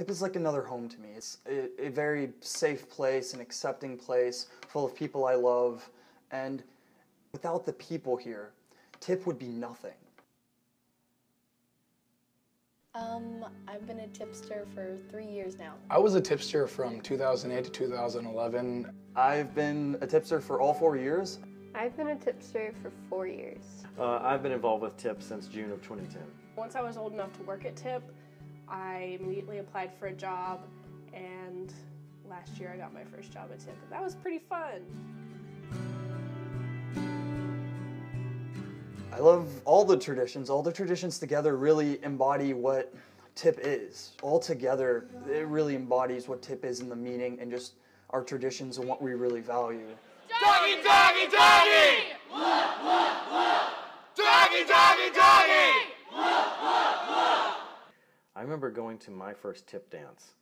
TIP is like another home to me. It's a very safe place, an accepting place, full of people I love, and without the people here, TIP would be nothing. I've been a tipster for 3 years now. I was a tipster from 2008 to 2011. I've been a tipster for all 4 years. I've been a tipster for 4 years. I've been involved with TIP since June of 2010. Once I was old enough to work at TIP, I immediately applied for a job, and last year I got my first job at TIP, and that was pretty fun. I love all the traditions. All the traditions together really embody what TIP is. All together, it really embodies what TIP is in the meaning and just our traditions and what we really value. Doggy, doggy, doggy! Doggy, doggy, doggy! I remember going to my first TIP dance,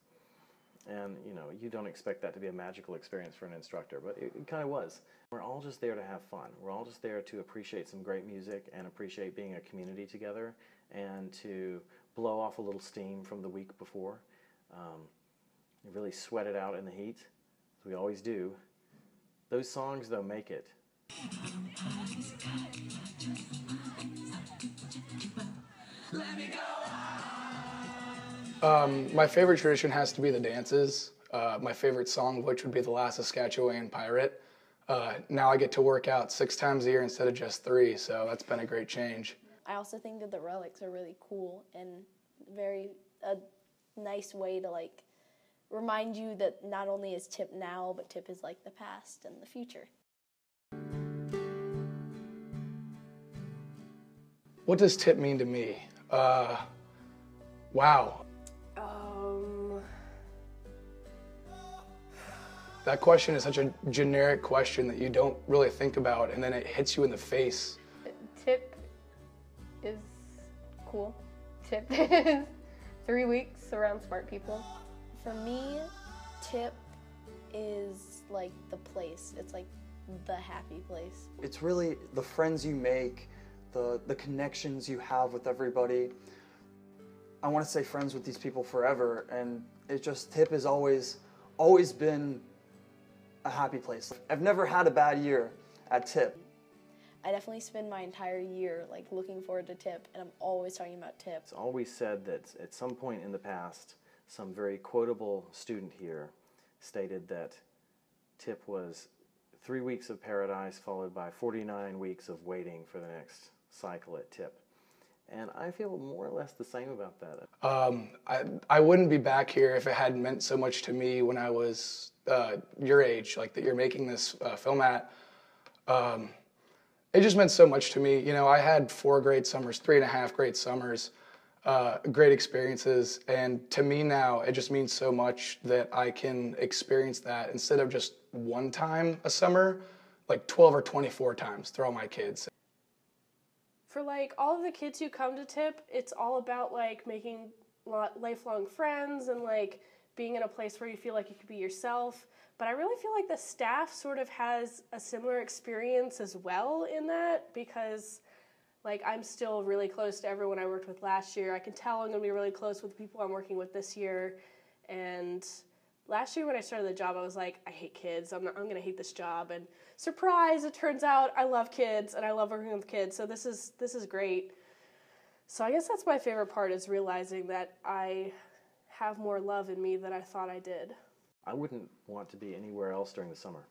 and you don't expect that to be a magical experience for an instructor, but it kind of was. We're all just there to have fun. We're all just there to appreciate some great music and appreciate being a community together and to blow off a little steam from the week before. Really sweat it out in the heat, as we always do. Those songs, though, make it. My favorite tradition has to be the dances. My favorite song, which would be The Last Saskatchewan Pirate. Now I get to work out 6 times a year instead of just 3, so that's been a great change. I also think that the relics are really cool and a nice way to remind you that not only is TIP now, but TIP is like the past and the future. What does TIP mean to me? Wow. That question is such a generic question that you don't really think about, and then it hits you in the face. TIP is cool. TIP is 3 weeks around smart people. For me, TIP is like the place. It's like the happy place. It's really the friends you make, the connections you have with everybody. I want to stay friends with these people forever, and it's just TIP has always been a happy place. I've never had a bad year at TIP. I definitely spend my entire year looking forward to TIP, and I'm always talking about TIP. It's always said that at some point in the past, some very quotable student here stated that TIP was 3 weeks of paradise followed by 49 weeks of waiting for the next cycle at TIP. And I feel more or less the same about that. I wouldn't be back here if it hadn't meant so much to me when I was your age, that you're making this film at. It just meant so much to me. I had 4 great summers, 3.5 great summers, great experiences, and to me now, it just means so much that I can experience that instead of just one time a summer, 12 or 24 times through all my kids. For all of the kids who come to TIP, it's all about making lifelong friends and being in a place where you feel like you could be yourself. But I really feel like the staff sort of has a similar experience as well in that, because I'm still really close to everyone I worked with last year. I can tell I'm going to be really close with the people I'm working with this year. And last year when I started the job, I was like, I hate kids. I'm going to hate this job. And surprise, it turns out I love kids and I love working with kids. So this is great. So I guess that's my favorite part, is realizing that I have more love in me than I thought I did. I wouldn't want to be anywhere else during the summer.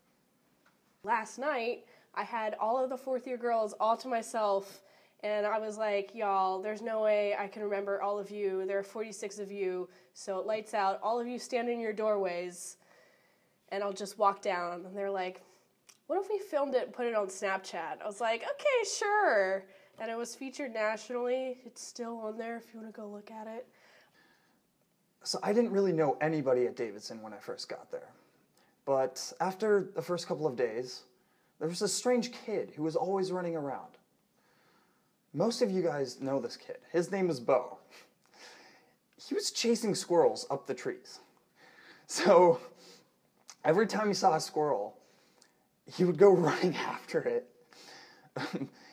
Last night, I had all of the 4th year girls all to myself, and I was like, y'all, there's no way I can remember all of you. There are 46 of you, so it lights out. All of you stand in your doorways, and I'll just walk down. And they're like, what if we filmed it and put it on Snapchat? I was like, okay, sure. And it was featured nationally. It's still on there if you want to go look at it. So I didn't really know anybody at Davidson when I first got there. But after the first couple of days, there was this strange kid who was always running around. Most of you guys know this kid. His name is Bo. He was chasing squirrels up the trees. So every time he saw a squirrel, he would go running after it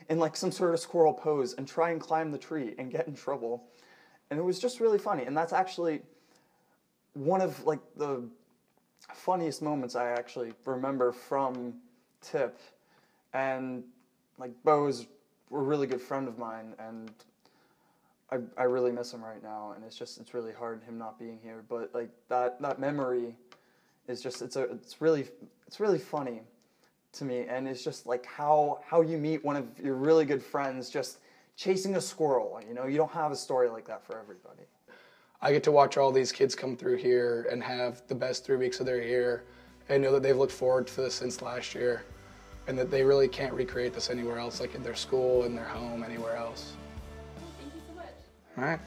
in some sort of squirrel pose and try and climb the tree and get in trouble. And it was just really funny. And that's actually one of like the funniest moments I actually remember from Tip, and like Bo is a really good friend of mine, and I really miss him right now, and it's really hard him not being here. But like that memory is just it's really funny to me, and it's just like how you meet one of your really good friends just chasing a squirrel. You know, you don't have a story like that for everybody. I get to watch all these kids come through here and have the best 3 weeks of their year, and know that they've looked forward to this since last year, and that they really can't recreate this anywhere else, like in their school, in their home, anywhere else. Thank you so much. All right.